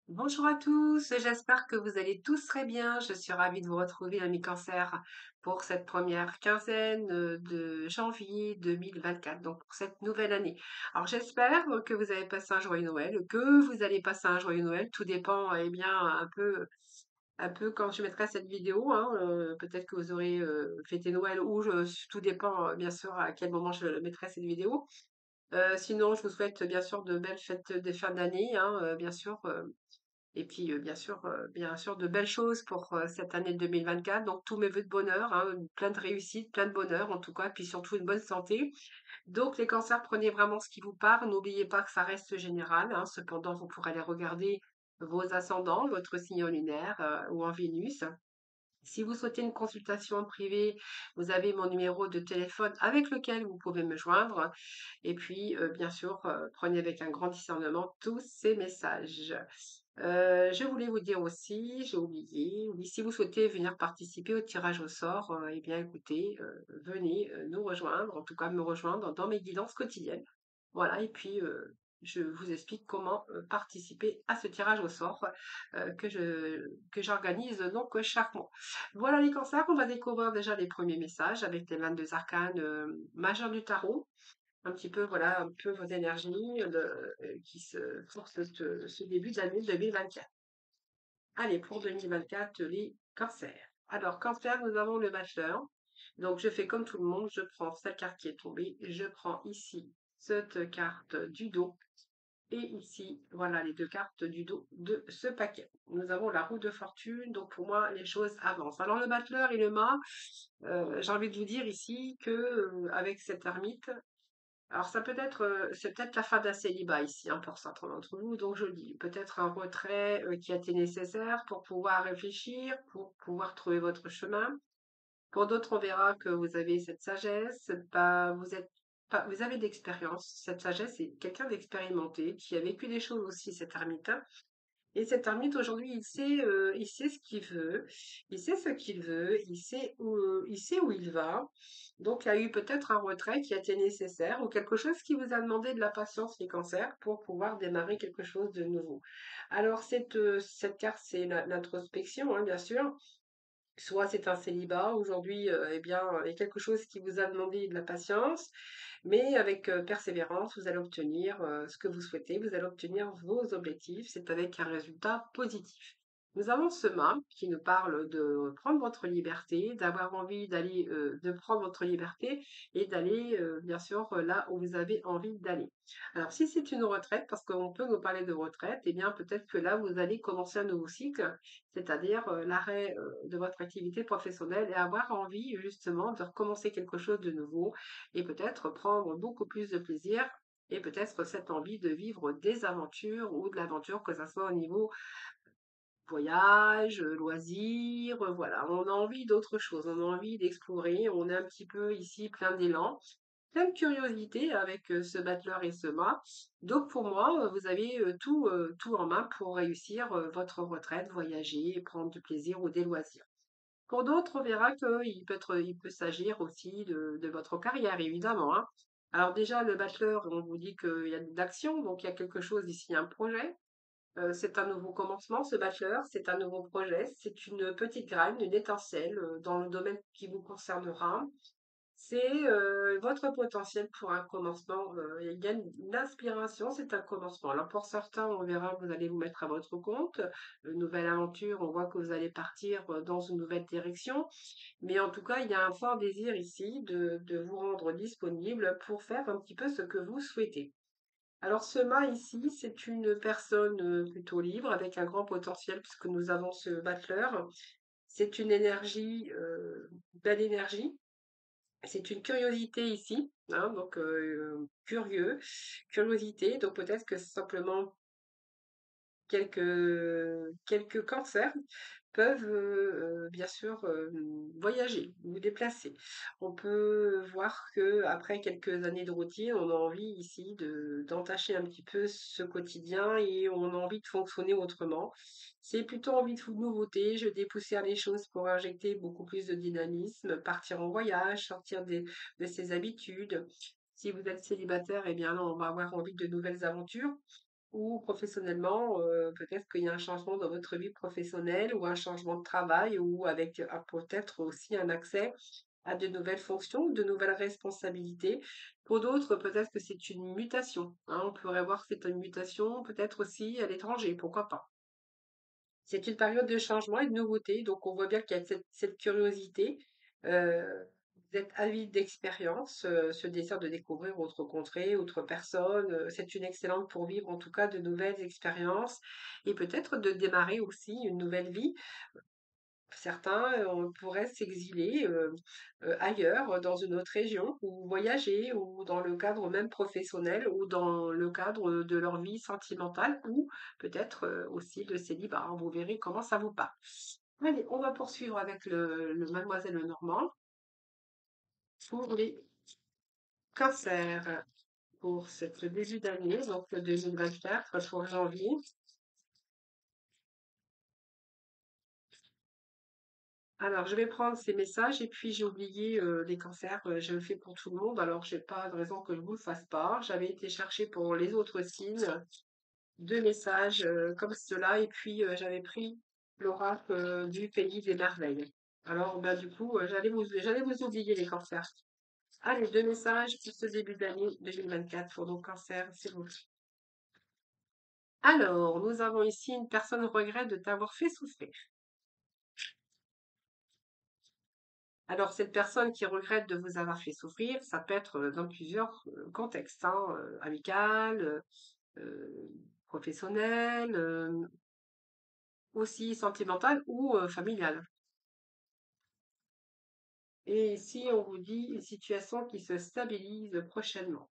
Bonjour à tous, j'espère que vous allez tous très bien. Je suis ravie de vous retrouver, amis cancer, pour cette première quinzaine de janvier 2024, donc pour cette nouvelle année. Alors j'espère que vous avez passé un joyeux Noël, que vous allez passer un joyeux Noël. Tout dépend, eh bien, un peu quand je mettrai cette vidéo, hein. Peut-être que vous aurez fêté Noël ou tout dépend, bien sûr, à quel moment je mettrai cette vidéo. Sinon, je vous souhaite bien sûr de belles fêtes de fin d'année, hein, bien sûr. Et puis, bien sûr, de belles choses pour cette année 2024. Donc, tous mes vœux de bonheur, hein, plein de réussite, plein de bonheur en tout cas, puis surtout une bonne santé. Donc, les cancers, prenez vraiment ce qui vous parle. N'oubliez pas que ça reste général, hein. Cependant, vous pourrez aller regarder vos ascendants, votre signe lunaire ou en Vénus. Si vous souhaitez une consultation privée, vous avez mon numéro de téléphone avec lequel vous pouvez me joindre. Et puis, bien sûr, prenez avec un grand discernement tous ces messages. Je voulais vous dire aussi, j'ai oublié, oui, si vous souhaitez venir participer au tirage au sort, eh bien écoutez, venez nous rejoindre, en tout cas me rejoindre dans mes guidances quotidiennes. Voilà, et puis je vous explique comment participer à ce tirage au sort que j'organise donc chaque mois. Voilà les cancers, on va découvrir déjà les premiers messages avec les 22 arcanes majeurs du tarot. Un petit peu, voilà, un peu vos énergies qui se pour ce début d'année 2024. Allez, pour 2024, les cancers. Alors, cancer, nous avons le bachelor. Donc, je fais comme tout le monde, je prends cette carte qui est tombée, je prends ici cette carte du dos et ici, voilà les deux cartes du dos de ce paquet. Nous avons la roue de fortune, donc pour moi, les choses avancent. Alors, le bachelor et le mât, j'ai envie de vous dire ici que avec cette ermite, alors ça peut être, c'est peut-être la fin d'un célibat ici, hein, pour certains d'entre vous, donc je dis peut-être un retrait qui a été nécessaire pour pouvoir réfléchir, pour pouvoir trouver votre chemin. Pour d'autres, on verra que vous avez cette sagesse, vous avez de l'expérience. Cette sagesse, c'est quelqu'un d'expérimenté qui a vécu des choses aussi, cet ermite. Et cet ermite, aujourd'hui, il sait ce qu'il veut, il sait ce qu'il veut, il sait où il va. Donc, il y a eu peut-être un retrait qui a été nécessaire ou quelque chose qui vous a demandé de la patience, les cancers, pour pouvoir démarrer quelque chose de nouveau. Alors, cette carte, c'est l'introspection, hein, bien sûr. Soit c'est un célibat, aujourd'hui, eh bien, il y a quelque chose qui vous a demandé de la patience, mais avec persévérance, vous allez obtenir ce que vous souhaitez, vous allez obtenir vos objectifs, c'est avec un résultat positif. Nous avons ce mât qui nous parle de prendre votre liberté, d'avoir envie d'aller, de prendre votre liberté et d'aller, bien sûr, là où vous avez envie d'aller. Alors, si c'est une retraite, parce qu'on peut nous parler de retraite, eh bien, peut-être que là, vous allez commencer un nouveau cycle, c'est-à-dire l'arrêt de votre activité professionnelle et avoir envie justement de recommencer quelque chose de nouveau et peut-être prendre beaucoup plus de plaisir et peut-être cette envie de vivre des aventures ou de l'aventure, que ce soit au niveau voyage, loisirs, voilà. On a envie d'autre chose, on a envie d'explorer, on est un petit peu ici plein d'élan, plein de curiosité avec ce battleur et ce mât. Donc pour moi, vous avez tout en main pour réussir votre retraite, voyager, prendre du plaisir ou des loisirs. Pour d'autres, on verra il peut s'agir aussi de votre carrière, évidemment, hein. Alors déjà, le bachelor, on vous dit qu'il y a de l'action, donc il y a quelque chose ici, un projet. C'est un nouveau commencement, ce bachelor, c'est un nouveau projet, c'est une petite graine, une étincelle dans le domaine qui vous concernera. C'est votre potentiel pour un commencement. Il y a une inspiration, c'est un commencement. Alors pour certains, on verra, vous allez vous mettre à votre compte. Une nouvelle aventure, on voit que vous allez partir dans une nouvelle direction. Mais en tout cas, il y a un fort désir ici de vous rendre disponible pour faire un petit peu ce que vous souhaitez. Alors ce mât ici, c'est une personne plutôt libre avec un grand potentiel puisque nous avons ce battleur. C'est une énergie, belle énergie. C'est une curiosité ici, hein, donc curiosité. Donc peut-être que c'est simplement quelques cancers peuvent bien sûr voyager, ou déplacer. On peut voir que après quelques années de routine, on a envie ici d'entacher un petit peu ce quotidien et on a envie de fonctionner autrement. C'est plutôt envie de nouveauté, je dépoussière les choses pour injecter beaucoup plus de dynamisme, partir en voyage, sortir de ses habitudes. Si vous êtes célibataire, eh bien là, on va avoir envie de nouvelles aventures. ou professionnellement, peut-être qu'il y a un changement dans votre vie professionnelle ou un changement de travail ou avec peut-être aussi un accès à de nouvelles fonctions, de nouvelles responsabilités. Pour d'autres, peut-être que c'est une mutation, hein. On pourrait voir que c'est une mutation peut-être aussi à l'étranger, pourquoi pas. C'est une période de changement et de nouveauté, donc on voit bien qu'il y a cette curiosité. euh, vous êtes avide d'expérience, ce désir de découvrir autre contrées, autres personnes. C'est une excellente pour vivre en tout cas de nouvelles expériences et peut-être de démarrer aussi une nouvelle vie. Certains, pourraient s'exiler, ailleurs, dans une autre région ou voyager ou dans le cadre même professionnel ou dans le cadre, de leur vie sentimentale ou peut-être, aussi de célibat. Vous verrez comment ça vous part. Allez, on va poursuivre avec le Mademoiselle Lenormand pour les cancers. Pour ce début d'année, donc le 2024 pour janvier. Alors, je vais prendre ces messages et puis j'ai oublié les cancers, je le fais pour tout le monde, alors j'ai pas de raison que je vous le fasse pas. J'avais été chercher pour les autres signes deux messages comme cela et puis j'avais pris l'oracle du pays des merveilles. Alors, ben, du coup, j'allais vous oublier les cancers. Allez, deux messages pour ce début d'année 2024 pour nos cancers, s'il vous plaît. Alors, nous avons ici une personne regrette de t'avoir fait souffrir. Alors, cette personne qui regrette de vous avoir fait souffrir, ça peut être dans plusieurs contextes, hein, amical, professionnel, aussi sentimental ou familial. Et ici, on vous dit une situation qui se stabilise prochainement.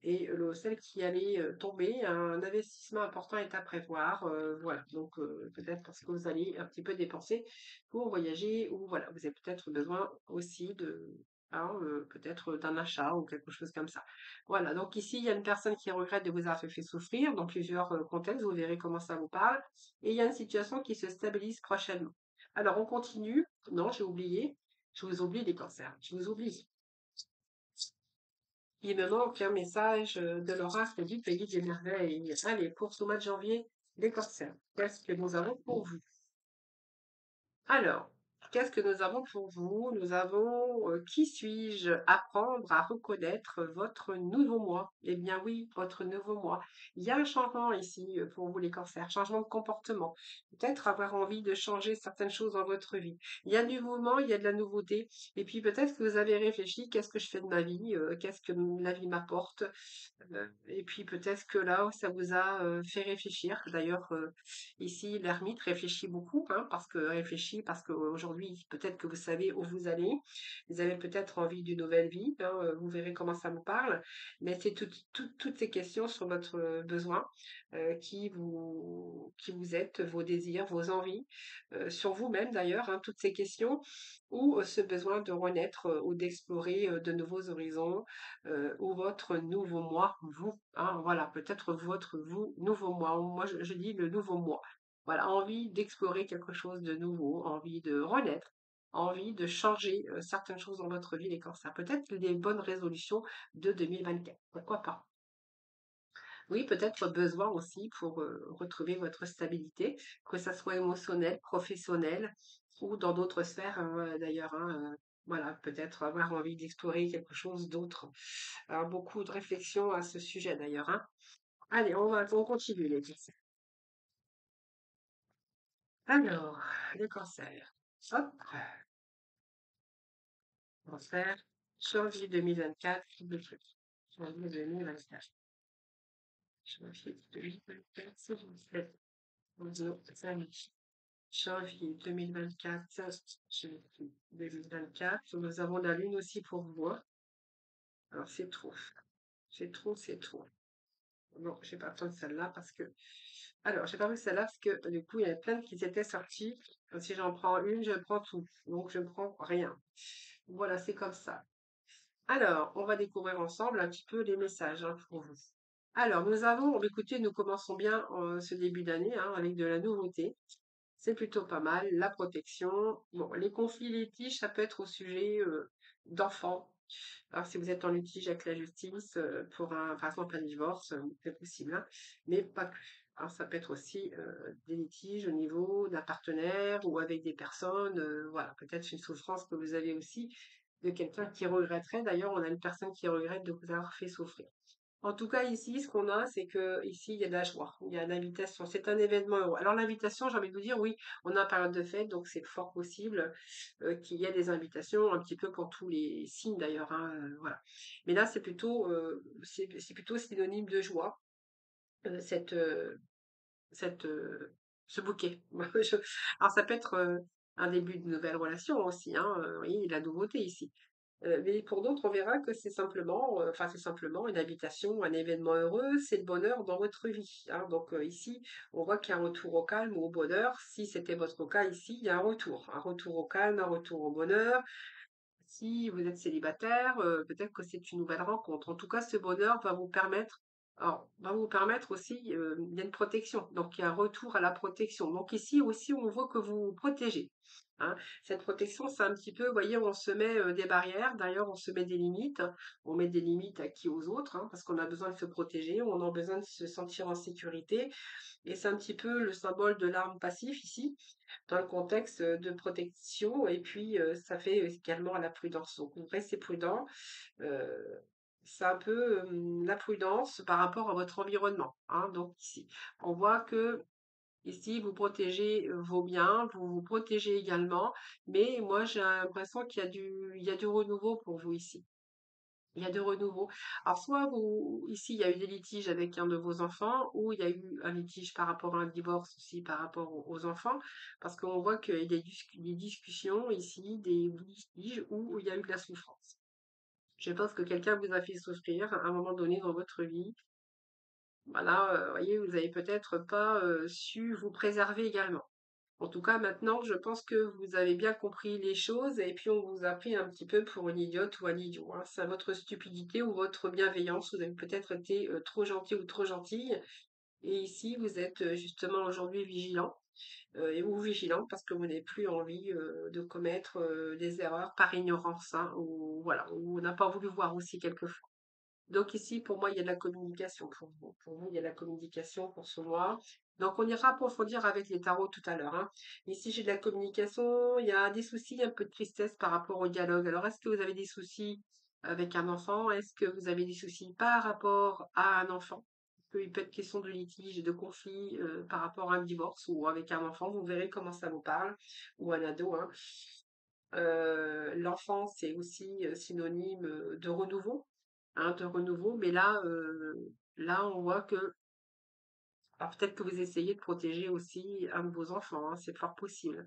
Et celle qui allait tomber, un investissement important est à prévoir. Voilà, donc peut-être parce que vous allez un petit peu dépenser pour voyager ou voilà, vous avez peut-être besoin aussi de, hein, peut-être d'un achat ou quelque chose comme ça. Voilà, donc ici, il y a une personne qui regrette de vous avoir fait souffrir dans plusieurs contextes, vous verrez comment ça vous parle. Et il y a une situation qui se stabilise prochainement. Alors, on continue. Non, j'ai oublié. Je vous oublie les cancers. Je vous oublie. Il me manque un message de l'oracle du pays des merveilles. Allez, pour ce mois de janvier, les cancers. Qu'est-ce que nous avons pour vous? Alors, qu'est-ce que nous avons pour vous? Nous avons qui suis-je? Apprendre à reconnaître votre nouveau moi. Eh bien oui, votre nouveau moi. Il y a un changement ici pour vous les cancers, changement de comportement. Peut-être avoir envie de changer certaines choses dans votre vie. Il y a du mouvement, il y a de la nouveauté. Et puis peut-être que vous avez réfléchi, qu'est-ce que je fais de ma vie? Qu'est-ce que la vie m'apporte? Et puis peut-être que là, ça vous a fait réfléchir. D'ailleurs, ici, l'ermite réfléchit beaucoup, hein, parce qu'aujourd'hui, peut-être que vous savez où vous allez. Vous avez peut-être envie d'une nouvelle vie, hein, vous verrez comment ça vous parle. Mais c'est toutes ces questions sur votre besoin qui vous êtes, vos désirs, vos envies, sur vous-même d'ailleurs, hein, toutes ces questions, ou ce besoin de renaître ou d'explorer de nouveaux horizons, ou votre nouveau moi, vous, hein, voilà, peut-être votre vous, nouveau moi. Moi, je dis le nouveau moi. Voilà, envie d'explorer quelque chose de nouveau, envie de renaître, envie de changer certaines choses dans votre vie, les cancers. Peut-être les bonnes résolutions de 2024. Pourquoi pas? Oui, peut-être besoin aussi pour retrouver votre stabilité, que ça soit émotionnel, professionnel ou dans d'autres sphères, hein, d'ailleurs, hein, voilà, peut-être avoir envie d'explorer quelque chose d'autre. Alors, beaucoup de réflexions à ce sujet d'ailleurs, hein. Allez, on continue les cancers. Alors, le cancer. Hop, cancer, janvier 2024, le truc. Janvier 2024. Janvier 2024, s'il vous plaît. Bonjour, amis. Janvier 2024, janvier 2024. Nous avons la lune aussi pour vous, hein. Alors, c'est trop. C'est trop, c'est trop. Bon, j'ai pas besoin de celle-là parce que. Alors, j'ai pas pris celle-là parce que du coup, il y avait plein qui étaient sorties. Si j'en prends une, je prends tout. Donc, je ne prends rien. Voilà, c'est comme ça. Alors, on va découvrir ensemble un petit peu les messages hein, pour vous. Alors, nous avons, écoutez, nous commençons bien ce début d'année hein, avec de la nouveauté. C'est plutôt pas mal. La protection. Bon, les conflits litiges, ça peut être au sujet d'enfants, Alors, si vous êtes en litige avec la justice, pour un, par exemple, un divorce, c'est possible, hein, mais pas que. Hein, ça peut être aussi des litiges au niveau d'un partenaire ou avec des personnes. Voilà, peut-être une souffrance que vous avez aussi de quelqu'un qui regretterait. D'ailleurs, on a une personne qui regrette de vous avoir fait souffrir. En tout cas, ici, ce qu'on a, c'est que ici, il y a de la joie, il y a l'invitation. C'est un événement heureux. Alors, l'invitation, j'ai envie de vous dire, oui, on est en période de fête, donc c'est fort possible qu'il y ait des invitations, un petit peu pour tous les signes d'ailleurs, hein, voilà. Mais là, c'est plutôt synonyme de joie, euh, cette, euh, ce bouquet. Alors, ça peut être un début de nouvelle relation aussi, hein, oui, la nouveauté ici. Mais pour d'autres, on verra que c'est simplement une habitation, un événement heureux, c'est le bonheur dans votre vie, hein. Donc ici, on voit qu'il y a un retour au calme ou au bonheur. Si c'était votre cas ici, il y a un retour au calme, un retour au bonheur. Si vous êtes célibataire, peut-être que c'est une nouvelle rencontre. En tout cas, ce bonheur va vous permettre aussi, il y a une protection. Donc, il y a un retour à la protection. Donc, ici aussi, on voit que vous vous protégez. Hein. Cette protection, c'est un petit peu, vous voyez, on se met des barrières. D'ailleurs, on se met des limites. On met des limites à qui aux autres, hein, parce qu'on a besoin de se protéger, on a besoin de se sentir en sécurité. Et c'est un petit peu le symbole de l'arme passive ici dans le contexte de protection et puis ça fait également à la prudence. Donc restez prudent. euh, c'est un peu la prudence par rapport à votre environnement. Hein. Donc ici, on voit que ici vous protégez vos biens, vous vous protégez également, mais moi j'ai l'impression il y a du renouveau pour vous ici. Il y a de renouveau. Alors, soit vous, ici, il y a eu des litiges avec un de vos enfants, ou il y a eu un litige par rapport à un divorce aussi par rapport aux enfants, parce qu'on voit qu'il y a des discussions ici, des litiges où il y a eu de la souffrance. Je pense que quelqu'un vous a fait souffrir à un moment donné dans votre vie. Voilà, vous voyez, vous avez peut-être pas su vous préserver également. En tout cas, maintenant, je pense que vous avez bien compris les choses et puis on vous a pris un petit peu pour une idiote ou un idiot. Hein. C'est votre stupidité ou votre bienveillance. Vous avez peut-être été trop gentil ou trop gentille. Et ici, vous êtes justement aujourd'hui vigilant ou vigilante parce que vous n'avez plus envie de commettre des erreurs par ignorance, hein, ou voilà, ou on n'a pas voulu voir aussi quelquefois. Donc ici, pour moi, il y a de la communication pour vous. Pour vous, il y a de la communication pour ce mois. Donc on ira approfondir avec les tarots tout à l'heure. Hein. Ici, j'ai de la communication. Il y a des soucis, un peu de tristesse par rapport au dialogue. Alors, est-ce que vous avez des soucis avec un enfant? Est-ce que vous avez des soucis par rapport à un enfant? Parce qu'il peut être question de litige, de conflit par rapport à un divorce ou avec un enfant. Vous verrez comment ça vous parle. Ou un ado. Hein. L'enfant, c'est aussi synonyme de renouveau, hein, de renouveau. Mais là, là, on voit que, alors peut-être que vous essayez de protéger aussi un de vos enfants, hein, c'est fort possible.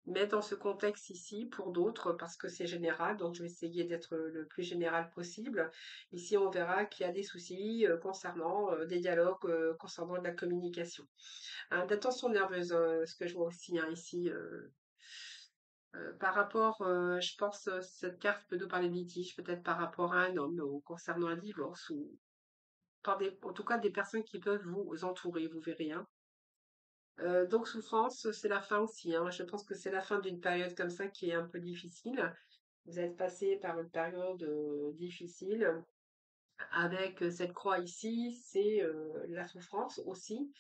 Mais dans ce contexte ici, pour d'autres, parce que c'est général, donc je vais essayer d'être le plus général possible. Ici, on verra qu'il y a des soucis concernant des dialogues, concernant de la communication. Hein, d'attention nerveuse, ce que je vois aussi hein, ici. Par rapport, je pense, cette carte peut nous parler de litige, peut-être par rapport à un homme ou concernant un divorce ou en tout cas des personnes qui peuvent vous entourer, vous verrez. Hein. Donc souffrance, c'est la fin aussi. Hein. Je pense que c'est la fin d'une période comme ça qui est un peu difficile. Vous êtes passé par une période difficile. Avec cette croix ici, c'est la souffrance aussi.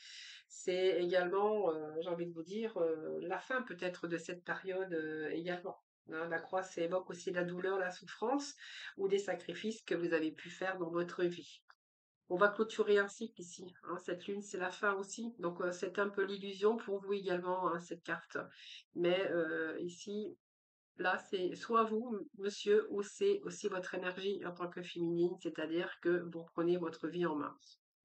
C'est également, j'ai envie de vous dire, la fin peut-être de cette période également. Hein. La croix, ça évoque aussi la douleur, la souffrance ou des sacrifices que vous avez pu faire dans votre vie. On va clôturer un cycle ici. Hein. Cette lune, c'est la fin aussi. Donc, c'est un peu l'illusion pour vous également, hein, cette carte. Mais ici, là, c'est soit vous, monsieur, ou c'est aussi votre énergie en tant que féminine, c'est-à-dire que vous prenez votre vie en main.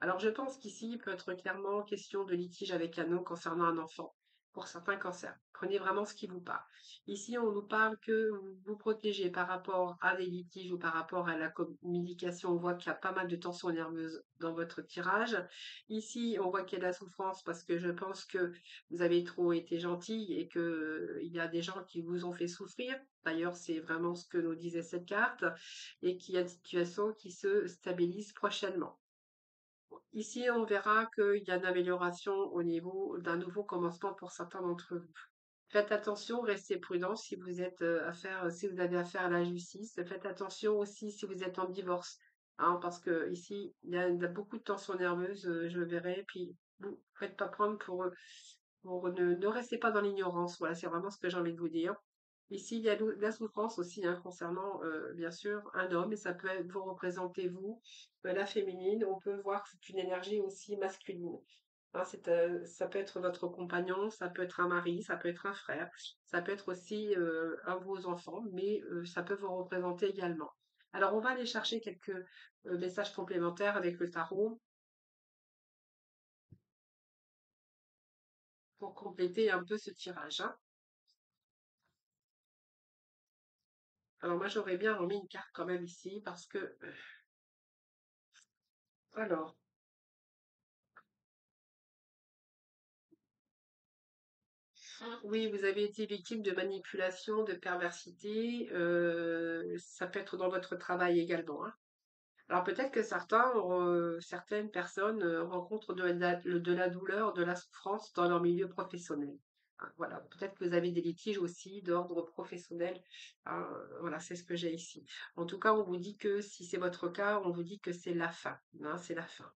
Alors, je pense qu'ici, il peut être clairement question de litige avec un homme concernant un enfant, pour certains cancers. Prenez vraiment ce qui vous parle. Ici, on nous parle que vous vous protégez par rapport à des litiges ou par rapport à la communication. On voit qu'il y a pas mal de tensions nerveuses dans votre tirage. Ici, on voit qu'il y a de la souffrance parce que je pense que vous avez trop été gentil et que il y a des gens qui vous ont fait souffrir. D'ailleurs, c'est vraiment ce que nous disait cette carte et qu'il y a une situation qui se stabilise prochainement. Ici, on verra qu'il y a une amélioration au niveau d'un nouveau commencement pour certains d'entre vous. Faites attention, restez prudent si vous êtes si vous avez affaire à la justice. Faites attention aussi si vous êtes en divorce, hein, parce que ici il y a beaucoup de tensions nerveuses, je verrai. Puis vous faites pas prendre pour ne restez pas dans l'ignorance. Voilà, c'est vraiment ce que j'ai envie de vous dire. Ici, il y a la souffrance aussi hein, concernant bien sûr un homme, et ça peut être vous représentez vous, la féminine. On peut voir que c'est une énergie aussi masculine. Hein, ça peut être votre compagnon, ça peut être un mari, ça peut être un frère, ça peut être aussi un de vos enfants, mais ça peut vous représenter également. Alors, on va aller chercher quelques messages complémentaires avec le tarot pour compléter un peu ce tirage, hein. Alors, moi, j'aurais bien remis une carte quand même ici parce que, alors, oui, vous avez été victime de manipulation, de perversité, ça peut être dans votre travail également, hein. Alors peut-être que certaines personnes rencontrent de la douleur, de la souffrance dans leur milieu professionnel. Hein, voilà, peut-être que vous avez des litiges aussi d'ordre professionnel. Hein, voilà, c'est ce que j'ai ici. En tout cas, on vous dit que si c'est votre cas, on vous dit que c'est la fin. Hein, c'est la fin.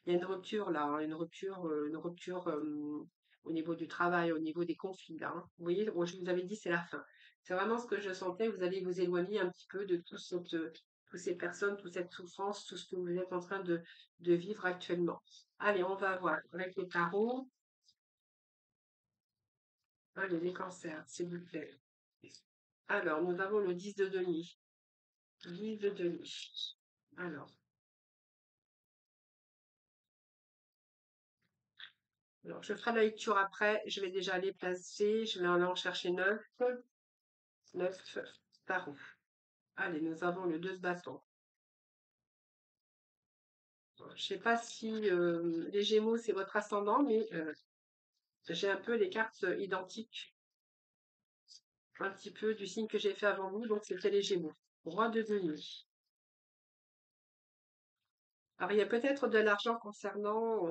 Il y a une rupture là, hein, une rupture au niveau du travail, au niveau des conflits là, hein. Vous voyez, je vous avais dit c'est la fin. C'est vraiment ce que je sentais. Vous allez vous éloigner un petit peu de toutes ces personnes, toute cette souffrance, tout ce que vous êtes en train de vivre actuellement. Allez, on va voir avec le tarot. Allez, les cancers, s'il vous plaît. Alors, nous avons le 10 de denier. 10 de denier. Alors, alors, je ferai la lecture après. Je vais déjà les placer. Je vais aller en chercher 9. 9 tarots. Allez, nous avons le 2 de bâton. Je sais pas si les Gémeaux c'est votre ascendant, mais j'ai un peu les cartes identiques, un petit peu du signe que j'ai fait avant vous, donc c'était les Gémeaux. Roi de denier. Alors il y a peut-être de l'argent concernant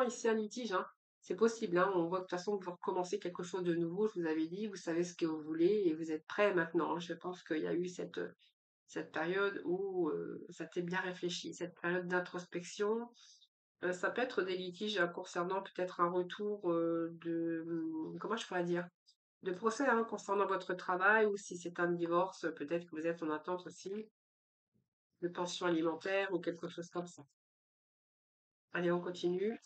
ici un litige, hein. C'est possible, hein. On voit que de toute façon vous recommencez quelque chose de nouveau. Je vous avais dit, vous savez ce que vous voulez et vous êtes prêt maintenant, hein. Je pense qu'il y a eu cette période où ça t'est bien réfléchi, cette période d'introspection. Ça peut être des litiges concernant peut-être un retour comment je pourrais dire, de procès hein, concernant votre travail ou si c'est un divorce, peut-être que vous êtes en attente aussi de pension alimentaire ou quelque chose comme ça. Allez, on continue.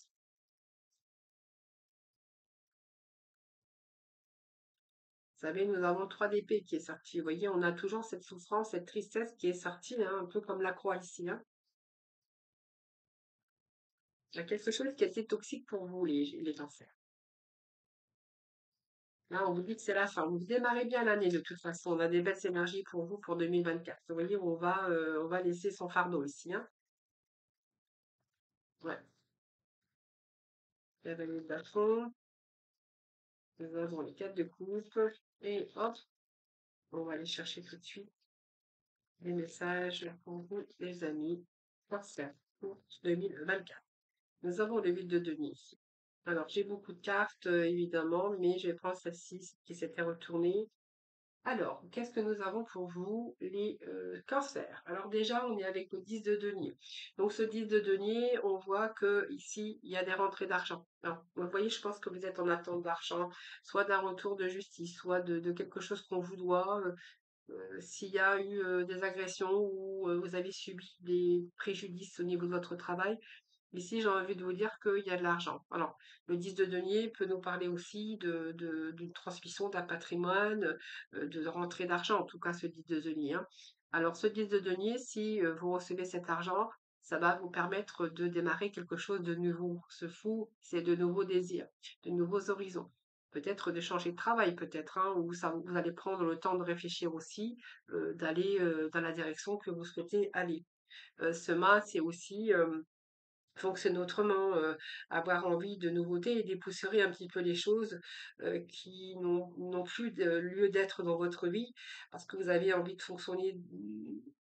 Vous savez, nous avons le 3 d'épée qui est sorti. Vous voyez, on a toujours cette souffrance, cette tristesse qui est sortie, hein, un peu comme la croix ici, hein. Il y a quelque chose qui a été toxique pour vous, les cancers. Là, on vous dit que c'est la fin. Vous démarrez bien l'année de toute façon. On a des belles énergies pour vous pour 2024. Vous voyez, on va laisser son fardeau ici, hein. Ouais. Cavalier de bâton. Nous avons les 4 de coupe. Et hop, on va aller chercher tout de suite les messages pour vous, les amis. Cancer pour 2024. Nous avons le 8 de denier ici. Alors, j'ai beaucoup de cartes, évidemment, mais je vais prendre celle-ci qui s'était retournée. Alors, qu'est-ce que nous avons pour vous, les cancers? Alors déjà, on est avec le 10 de denier. Donc ce 10 de denier, on voit que ici, il y a des rentrées d'argent. Alors, vous voyez, je pense que vous êtes en attente d'argent, soit d'un retour de justice, soit de quelque chose qu'on vous doit. S'il y a eu des agressions ou vous avez subi des préjudices au niveau de votre travail, ici, j'ai envie de vous dire qu'il y a de l'argent. Alors, le 10 de denier peut nous parler aussi d'une transmission d'un patrimoine, de rentrée d'argent, en tout cas ce 10 de denier, hein. Alors, ce 10 de denier, si vous recevez cet argent, ça va vous permettre de démarrer quelque chose de nouveau. Ce fou, c'est de nouveaux désirs, de nouveaux horizons. Peut-être de changer de travail, peut-être, hein, ou ça, vous allez prendre le temps de réfléchir aussi, d'aller dans la direction que vous souhaitez aller. Ce mât, c'est aussi fonctionner autrement, avoir envie de nouveautés et d'épousseter un petit peu les choses, qui n'ont plus de lieu d'être dans votre vie, parce que vous avez envie de fonctionner,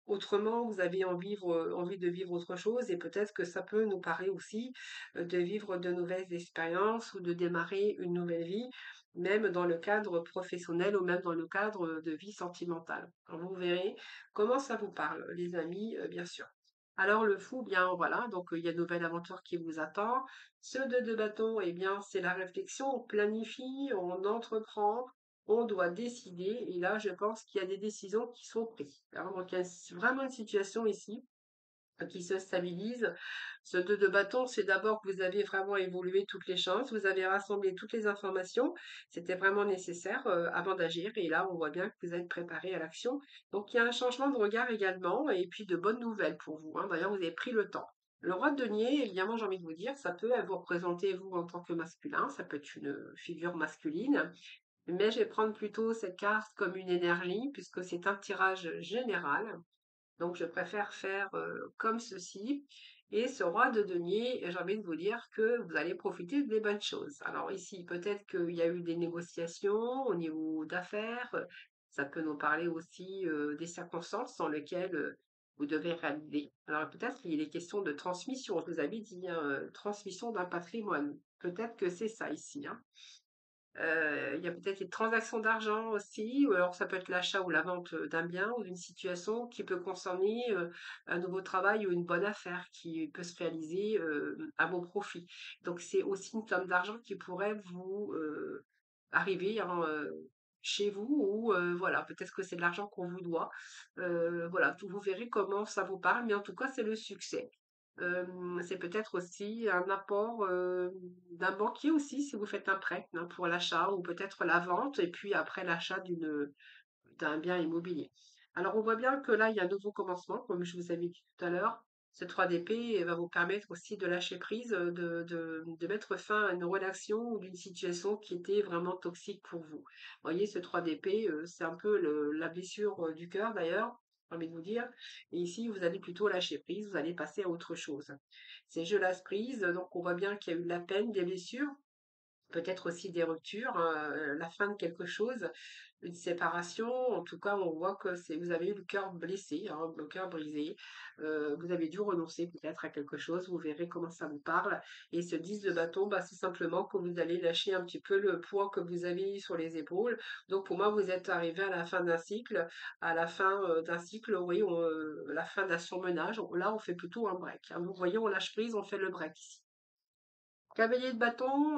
autrement, vous avez envie de vivre autre chose et peut-être que ça peut nous parler aussi, de vivre de nouvelles expériences ou de démarrer une nouvelle vie, même dans le cadre professionnel ou même dans le cadre, de vie sentimentale. Alors vous verrez comment ça vous parle, les amis, bien sûr. Alors le fou, bien voilà, donc il y a une nouvelle aventure qui vous attend. Ce 2 de bâton, eh bien, c'est la réflexion, on planifie, on entreprend, on doit décider. Et là, je pense qu'il y a des décisions qui sont prises. Alors, donc, il y a vraiment une situation ici qui se stabilise. Ce 2 de bâton, c'est d'abord que vous avez vraiment évolué toutes les chances, vous avez rassemblé toutes les informations, c'était vraiment nécessaire avant d'agir, et là on voit bien que vous êtes préparé à l'action. Donc il y a un changement de regard également, et puis de bonnes nouvelles pour vous, hein. D'ailleurs, vous avez pris le temps. Le roi de denier, évidemment, j'ai envie de vous dire, ça peut vous représenter vous en tant que masculin, ça peut être une figure masculine, mais je vais prendre plutôt cette carte comme une énergie, puisque c'est un tirage général. Donc, je préfère faire comme ceci. Et ce roi de denier, j'ai envie de vous dire que vous allez profiter des bonnes choses. Alors ici, peut-être qu'il y a eu des négociations au niveau d'affaires. Ça peut nous parler aussi des circonstances dans lesquelles vous devez réaliser. Alors peut-être qu'il est question de transmission. Je vous avais dit, hein, transmission d'un patrimoine. Peut-être que c'est ça ici, hein. Il y a peut-être des transactions d'argent aussi, ou alors ça peut être l'achat ou la vente d'un bien ou d'une situation qui peut concerner un nouveau travail ou une bonne affaire qui peut se réaliser à vos profits. Donc c'est aussi une somme d'argent qui pourrait vous arriver, hein, chez vous, ou voilà, peut-être que c'est de l'argent qu'on vous doit. Voilà, vous verrez comment ça vous parle, mais en tout cas c'est le succès. C'est peut-être aussi un apport, d'un banquier aussi si vous faites un prêt, hein, pour l'achat ou peut-être la vente et puis après l'achat d'un bien immobilier. Alors on voit bien que là, il y a un nouveau commencement, comme je vous avais dit tout à l'heure. Ce 3 d'épée va vous permettre aussi de lâcher prise, de mettre fin à une relation ou d'une situation qui était vraiment toxique pour vous. Vous voyez, ce 3 d'épée, c'est un peu la blessure du cœur d'ailleurs, j'ai envie de vous dire. Et ici, vous allez plutôt lâcher prise, vous allez passer à autre chose. C'est je lâche prise, donc on voit bien qu'il y a eu de la peine, des blessures, peut-être aussi des ruptures, la fin de quelque chose, une séparation. En tout cas, on voit que vous avez eu le cœur blessé, hein, le cœur brisé. Vous avez dû renoncer peut-être à quelque chose. Vous verrez comment ça vous parle. Et ce 10 de bâton, bah, c'est simplement que vous allez lâcher un petit peu le poids que vous avez sur les épaules. Donc pour moi, vous êtes arrivé à la fin d'un cycle. À la fin d'un cycle, oui, la fin d'un surmenage. Là, on fait plutôt un break, hein. Vous voyez, on lâche prise, on fait le break ici. Cavalier de bâton,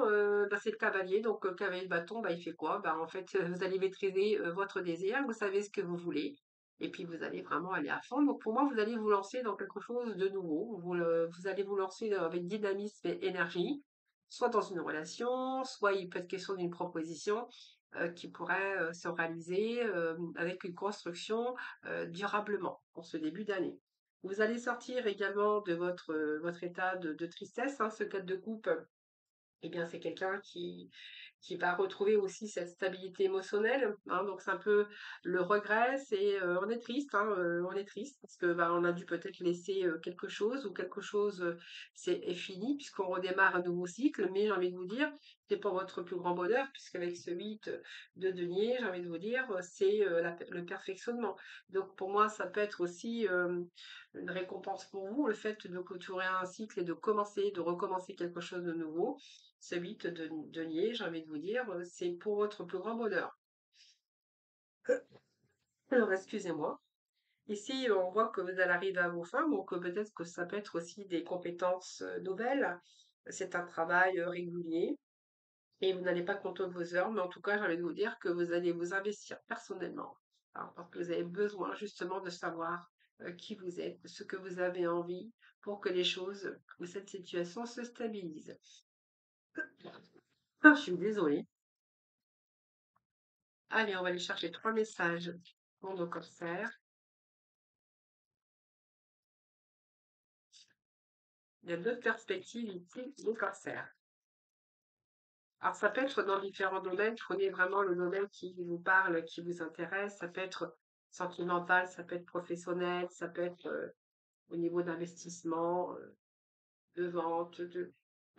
bah, c'est le cavalier, donc cavalier de bâton, bah, il fait quoi? Bah, en fait, vous allez maîtriser votre désir, vous savez ce que vous voulez, et puis vous allez vraiment aller à fond. Donc pour moi, vous allez vous lancer dans quelque chose de nouveau. Vous allez vous lancer avec dynamisme et énergie, soit dans une relation, soit il peut être question d'une proposition qui pourrait se réaliser avec une construction durablement pour ce début d'année. Vous allez sortir également de votre état de tristesse, hein, ce 4 de coupe, eh bien, c'est quelqu'un qui va retrouver aussi cette stabilité émotionnelle, hein. Donc c'est un peu le regret, on est triste, hein, on est triste parce que bah, on a dû peut-être laisser quelque chose, ou quelque chose est fini puisqu'on redémarre un nouveau cycle. Mais j'ai envie de vous dire, c'est pour votre plus grand bonheur, puisqu'avec ce 8 de denier, j'ai envie de vous dire, c'est le perfectionnement. Donc pour moi, ça peut être aussi une récompense pour vous, le fait de clôturer un cycle et de recommencer quelque chose de nouveau. Ce 8 de denier, j'ai envie de vous dire, c'est pour votre plus grand bonheur. Alors, excusez-moi. Ici, on voit que vous allez arriver à vos fins, donc peut-être que ça peut être aussi des compétences nouvelles. C'est un travail régulier et vous n'allez pas compter vos heures, mais en tout cas, j'ai envie de vous dire que vous allez vous investir personnellement, hein, parce que vous avez besoin justement de savoir qui vous êtes, ce que vous avez envie pour que les choses ou cette situation se stabilisent. Ah, je suis désolée. Allez, on va aller chercher 3 messages pour nos corsaires. Il y a d'autres perspectives ici, les corsaires. Alors, ça peut être dans différents domaines. Prenez vraiment le domaine qui vous parle, qui vous intéresse. Ça peut être sentimental, ça peut être professionnel, ça peut être au niveau d'investissement. de vente,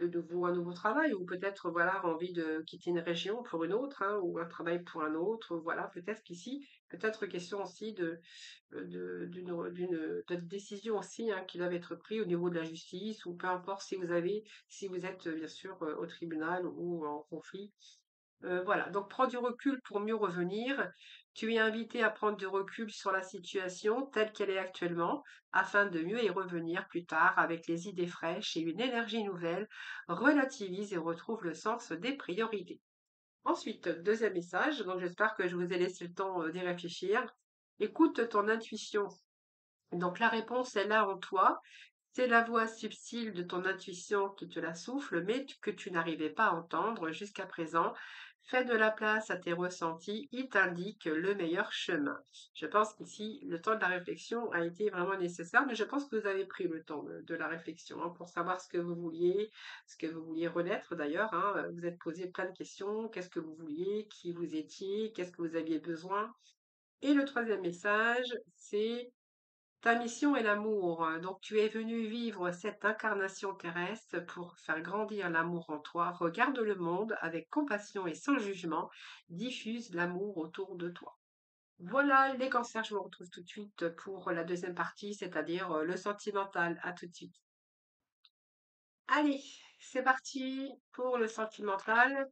un nouveau travail, ou peut-être voilà, envie de quitter une région pour une autre, hein, ou un travail pour un autre. Voilà, peut-être qu'ici, peut-être question aussi de décision aussi, hein, qui doivent être prises au niveau de la justice, ou peu importe si vous êtes bien sûr au tribunal ou en conflit. Voilà, donc prends du recul pour mieux revenir. Tu es invité à prendre du recul sur la situation telle qu'elle est actuellement, afin de mieux y revenir plus tard avec les idées fraîches et une énergie nouvelle. Relativise et retrouve le sens des priorités. Ensuite, deuxième message, donc j'espère que je vous ai laissé le temps d'y réfléchir. Écoute ton intuition. Donc la réponse est là en toi. C'est la voix subtile de ton intuition qui te la souffle, mais que tu n'arrivais pas à entendre jusqu'à présent. Fais de la place à tes ressentis, il t'indique le meilleur chemin. Je pense qu'ici, le temps de la réflexion a été vraiment nécessaire, mais je pense que vous avez pris le temps de la réflexion, hein, pour savoir ce que vous vouliez renaître d'ailleurs, hein. Vous êtes posé plein de questions, qu'est-ce que vous vouliez, qui vous étiez, qu'est-ce que vous aviez besoin. Et le troisième message, c'est ta mission est l'amour, donc tu es venu vivre cette incarnation terrestre pour faire grandir l'amour en toi. Regarde le monde avec compassion et sans jugement. Diffuse l'amour autour de toi. Voilà les cancers, je vous retrouve tout de suite pour la deuxième partie, c'est-à-dire le sentimental. À tout de suite. Allez, c'est parti pour le sentimental,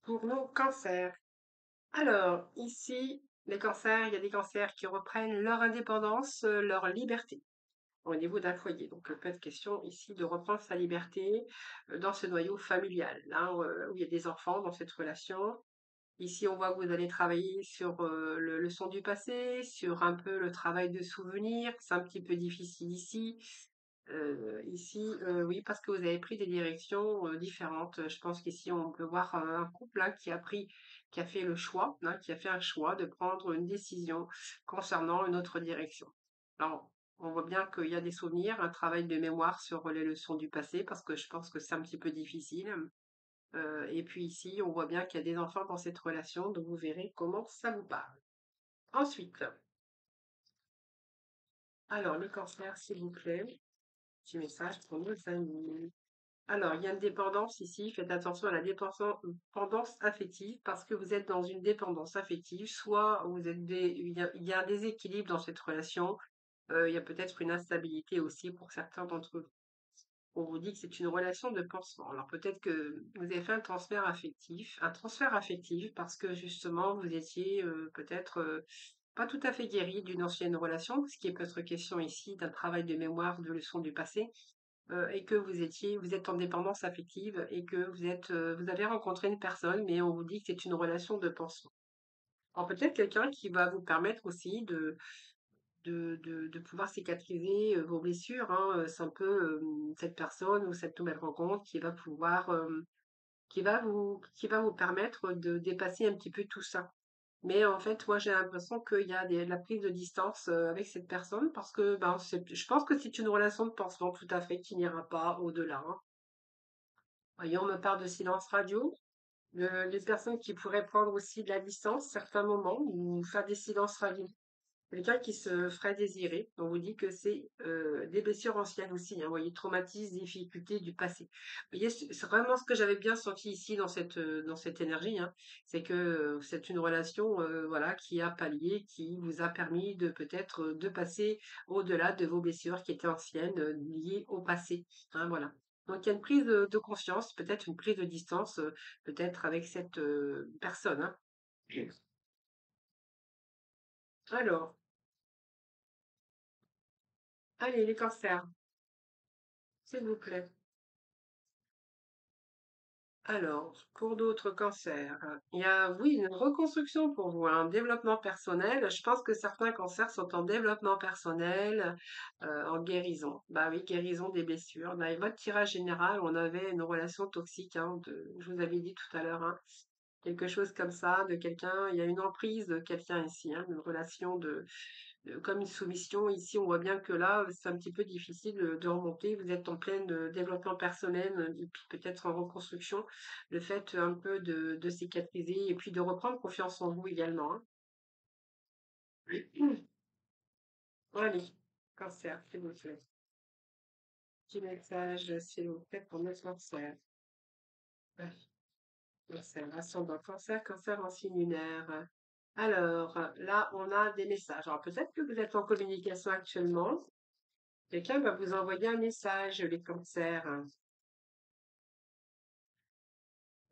pour nos cancers. Alors, ici, les cancers, il y a des cancers qui reprennent leur indépendance, leur liberté au niveau d'un foyer. Donc, il peut être question ici de reprendre sa liberté dans ce noyau familial, hein, où il y a des enfants dans cette relation. Ici, on voit que vous allez travailler sur le son du passé, sur un peu le travail de souvenir. C'est un petit peu difficile ici. Oui, parce que vous avez pris des directions différentes. Je pense qu'ici, on peut voir un couple là, qui a fait le choix, hein, qui a fait un choix de prendre une décision concernant une autre direction. Alors, on voit bien qu'il y a des souvenirs, un travail de mémoire sur les leçons du passé, parce que je pense que c'est un petit peu difficile. Et puis ici, on voit bien qu'il y a des enfants dans cette relation, donc vous verrez comment ça vous parle. Ensuite, alors les cancers, s'il vous plaît, petit message pour nos amis. Alors, il y a une dépendance ici. Faites attention à la dépendance affective parce que vous êtes dans une dépendance affective. Soit il y a un déséquilibre dans cette relation. Il y a peut-être une instabilité aussi pour certains d'entre vous. On vous dit que c'est une relation de pansement. Alors peut-être que vous avez fait un transfert affectif parce que justement vous étiez peut-être pas tout à fait guéri d'une ancienne relation, ce qui est peut-être question ici d'un travail de mémoire de leçons du passé et que vous êtes en dépendance affective et que vous avez rencontré une personne, mais on vous dit que c'est une relation de pansement. Alors peut-être quelqu'un qui va vous permettre aussi de pouvoir cicatriser vos blessures, hein. C'est un peu cette personne ou cette nouvelle rencontre qui va pouvoir, qui va vous permettre de dépasser un petit peu tout ça. Mais en fait, moi, j'ai l'impression qu'il y a de la prise de distance avec cette personne parce que ben, je pense que c'est une relation de pansement tout à fait qui n'ira pas au-delà, hein. Voyons, on me parle de silence radio. Les personnes qui pourraient prendre aussi de la distance, certains moments, ou faire des silences radio. Quelqu'un qui se ferait désirer. On vous dit que c'est des blessures anciennes aussi, hein, vous voyez, traumatismes, difficultés du passé. Vous voyez, c'est vraiment ce que j'avais bien senti ici dans cette énergie, hein. C'est que c'est une relation voilà, qui a pallié, qui vous a permis de peut-être de passer au-delà de vos blessures qui étaient anciennes, liées au passé, hein, voilà. Donc il y a une prise de conscience, peut-être une prise de distance, peut-être avec cette personne, hein. Alors, allez, les cancers, s'il vous plaît. Alors, pour d'autres cancers, il y a, oui, une reconstruction pour vous, un développement personnel. Je pense que certains cancers sont en développement personnel, en guérison. Bah oui, guérison des blessures. Dans votre tirage général, on avait une relation toxique, hein, je vous avais dit tout à l'heure, hein, quelque chose comme ça, de quelqu'un, il y a une emprise de quelqu'un ici, hein, une relation comme une soumission. Ici, on voit bien que là, c'est un petit peu difficile de remonter. Vous êtes en plein développement personnel et puis peut-être en reconstruction. Le fait un peu de cicatriser et puis de reprendre confiance en vous également, hein. Allez. Cancer, s'il vous plaît. Petit message, s'il vous plaît, pour notre cancer. Ouais, cancer, ascendant cancer, cancer en signe lunaire. Alors, là, on a des messages. Alors, peut-être que vous êtes en communication actuellement. Quelqu'un va vous envoyer un message, les cancers.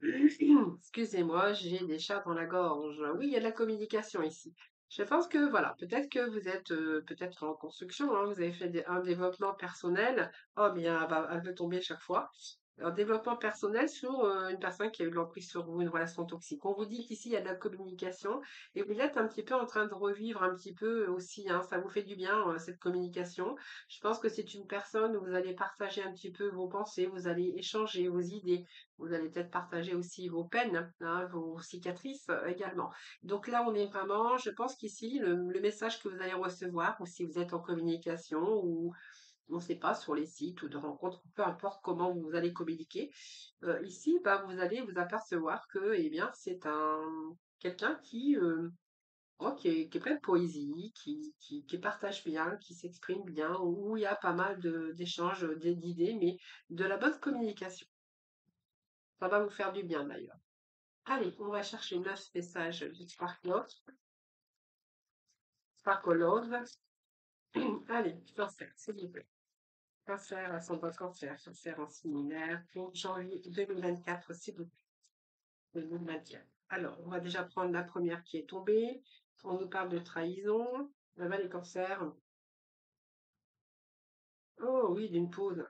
Excusez-moi, j'ai des chats dans la gorge. Oui, il y a de la communication ici. Je pense que voilà, peut-être que vous êtes peut-être en construction, hein, vous avez fait un développement personnel. Oh, bien, elle veut tomber chaque fois. Un développement personnel sur une personne qui a eu de l'emprise sur vous, une relation toxique. On vous dit qu'ici, il y a de la communication et vous êtes un petit peu en train de revivre un petit peu aussi, hein, ça vous fait du bien, cette communication. Je pense que c'est une personne où vous allez partager un petit peu vos pensées, vous allez échanger vos idées. Vous allez peut-être partager aussi vos peines, hein, vos cicatrices également. Donc là, on est vraiment, je pense qu'ici, le message que vous allez recevoir, ou si vous êtes en communication, ou on ne sait pas, sur les sites ou de rencontres, peu importe comment vous allez communiquer, ici, bah, vous allez vous apercevoir que, eh bien, c'est un quelqu'un qui est plein de poésie, qui partage bien, qui s'exprime bien, où il y a pas mal d'échanges d'idées, mais de la bonne communication. Ça va vous faire du bien d'ailleurs. Allez, on va chercher 9 messages du Sparkolove. Allez, cancer, s'il vous plaît. Cancer, ascendant cancer, cancer en similaire pour janvier 2024, s'il vous plaît. 2024. Alors, on va déjà prendre la première qui est tombée. On nous parle de trahison. Là-bas, les cancers. Oh oui, d'une pause.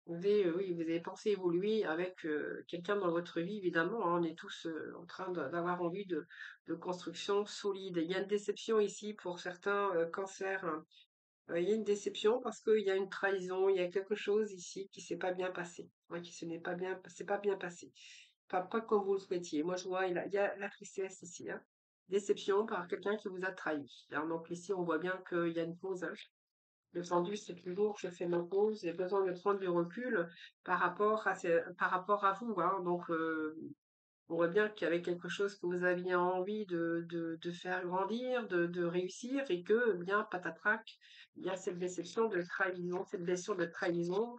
Oui, vous avez pensé évoluer avec quelqu'un dans votre vie, évidemment, hein. On est tous en train d'avoir envie de construction solide. Il y a une déception ici pour certains cancers, hein. Il y a une déception parce qu'il y a une trahison, il y a quelque chose ici qui s'est pas bien passé, ouais, qui se n'est pas bien, c'est pas bien passé. Pas comme vous le souhaitiez. Moi, je vois, il y a la tristesse ici, hein. Déception par quelqu'un qui vous a trahi, hein. Donc ici, on voit bien qu'il y a une pause, hein. Le pendu, c'est toujours, je fais ma pause, j'ai besoin de prendre du recul par rapport à vous, hein. Donc, on voit bien qu'il y avait quelque chose que vous aviez envie de faire grandir, de réussir, et que, bien, patatrac, il y a cette déception de trahison, cette blessure de trahison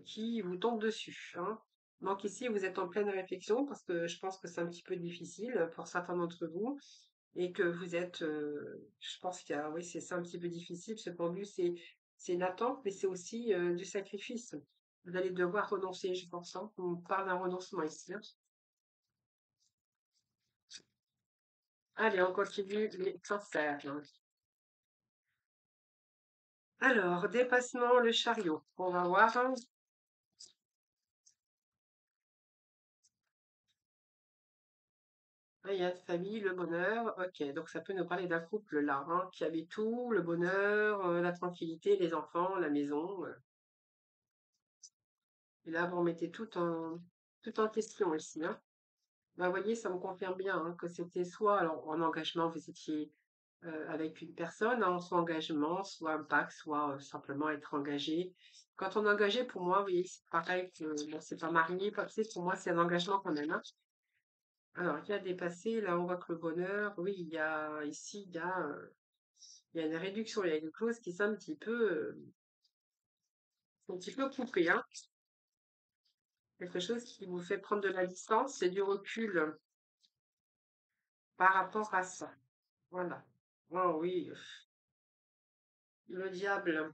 qui vous tombe dessus, hein. Donc ici, vous êtes en pleine réflexion parce que je pense que c'est un petit peu difficile pour certains d'entre vous et que vous êtes, je pense qu'il y a, oui, c'est un petit peu difficile. Ce pendu, c'est une attente, mais c'est aussi du sacrifice. Vous allez devoir renoncer, je pense, hein. On parle d'un renoncement ici, hein. Allez, on continue les cancers, hein. Alors, dépassement, le chariot. On va voir, hein. Ah, il y a famille, le bonheur. Ok, donc ça peut nous parler d'un couple là, hein, qui avait tout, le bonheur, la tranquillité, les enfants, la maison. Et là, vous remettez tout en question ici, hein. Bah, vous voyez, ça me confirme bien, hein, que c'était soit, alors en engagement, vous étiez avec une personne, hein, soit engagement, soit un pacte, soit simplement être engagé. Quand on est engagé, pour moi, vous voyez, c'est pareil que, bon, c'est pas marié, pas, tu sais, pour moi, c'est un engagement quand même, hein. Alors, il y a dépassé, là, on voit que le bonheur, oui, il y a, ici, il y a une réduction, il y a une clause qui s'est un petit peu coupée, hein. Quelque chose qui vous fait prendre de la distance et du recul par rapport à ça. Voilà. Oh oui, le diable.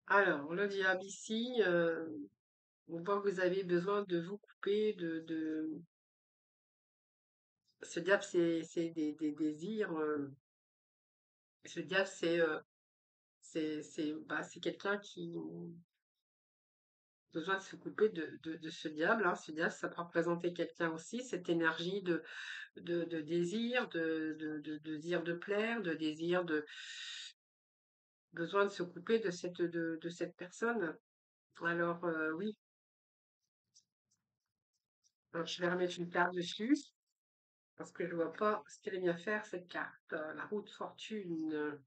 Alors, le diable ici, on voit que vous avez besoin de vous couper ce diable, c'est des désirs. Ce diable, c'est quelqu'un qui a besoin de se couper de ce diable, hein. Ce diable, ça peut représenter quelqu'un aussi, cette énergie de désir, de désir de plaire, de désir de besoin de se couper de cette personne. Alors, oui, alors, je vais remettre une carte dessus parce que je vois pas ce qu'elle vient faire cette carte. La roue de fortune.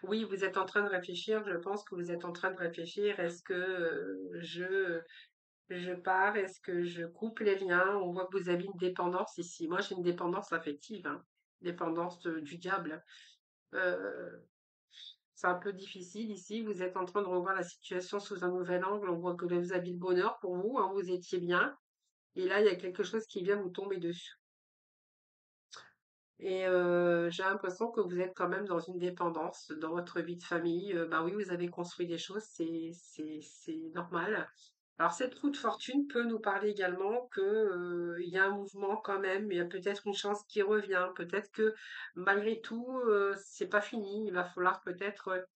Oui, vous êtes en train de réfléchir. Je pense que vous êtes en train de réfléchir. Est-ce que je pars? Est-ce que je coupe les liens? On voit que vous avez une dépendance ici. Moi, j'ai une dépendance affective, hein. Dépendance du diable. Euh, c'est un peu difficile ici. Vous êtes en train de revoir la situation sous un nouvel angle. On voit que vous avez le bonheur pour vous, hein, vous étiez bien. Et là, il y a quelque chose qui vient vous tomber dessus. Et j'ai l'impression que vous êtes quand même dans une dépendance dans votre vie de famille. Bah oui, vous avez construit des choses, c'est normal. Alors cette roue de fortune peut nous parler également que, il y a un mouvement quand même, il y a peut-être une chance qui revient, peut-être que malgré tout, c'est pas fini. Il va falloir peut-être,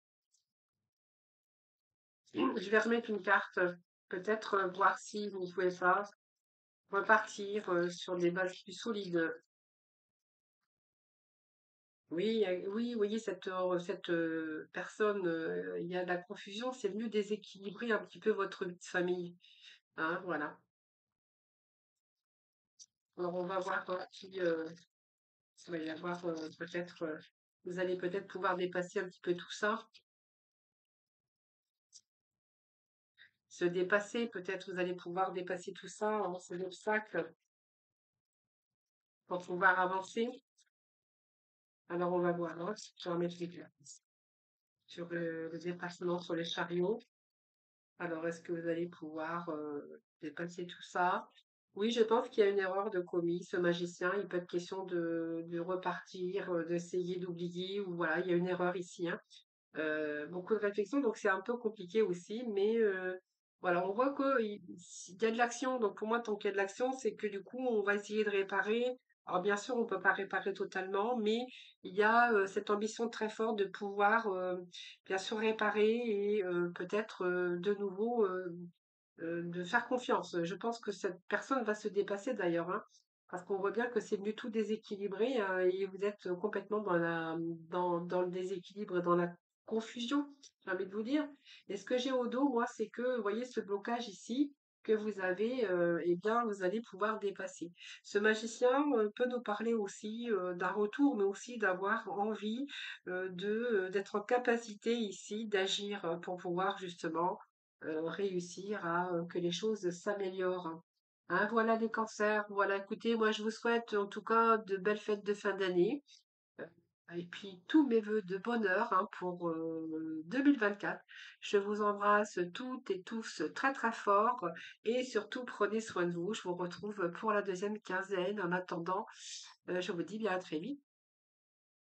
je vais remettre une carte, peut-être, voir si vous pouvez pas repartir, sur des bases plus solides. Oui, oui, vous voyez cette personne, il y a de la confusion, c'est venu déséquilibrer un petit peu votre vie de famille, hein, voilà. Alors on va voir qui, il va y avoir, peut-être, vous allez peut-être pouvoir dépasser un petit peu tout ça, se dépasser, peut-être vous allez pouvoir dépasser tout ça, hein, ces obstacles pour pouvoir avancer. Alors on va voir, hein, je vais remettre les cartes sur le dépassement sur les chariots. Alors, est-ce que vous allez pouvoir dépasser tout ça? Oui, je pense qu'il y a une erreur de commis. Ce magicien, il peut être question de repartir, d'essayer d'oublier, ou voilà, il y a une erreur ici, hein. Beaucoup de réflexion, donc c'est un peu compliqué aussi, mais voilà, on voit qu'il y a de l'action. Donc pour moi, tant qu'il y a de l'action, c'est que du coup, on va essayer de réparer. Alors bien sûr, on ne peut pas réparer totalement, mais il y a cette ambition très forte de pouvoir bien sûr réparer et peut-être de nouveau de faire confiance. Je pense que cette personne va se dépasser d'ailleurs, hein, parce qu'on voit bien que c'est venu tout déséquilibrer, et vous êtes complètement dans le déséquilibre, dans la confusion, j'ai envie de vous dire. Et ce que j'ai au dos, moi, c'est que, vous voyez, ce blocage ici que vous avez, eh bien, vous allez pouvoir dépasser. Ce magicien peut nous parler aussi d'un retour, mais aussi d'avoir envie d'être en capacité ici d'agir pour pouvoir justement réussir à que les choses s'améliorent. Hein, voilà les cancers. Voilà, écoutez, moi je vous souhaite en tout cas de belles fêtes de fin d'année. euh, Et puis tous mes vœux de bonheur, hein, pour 2024. Je vous embrasse toutes et tous très très fort et surtout prenez soin de vous. Je vous retrouve pour la deuxième quinzaine. En attendant, je vous dis bien à très vite.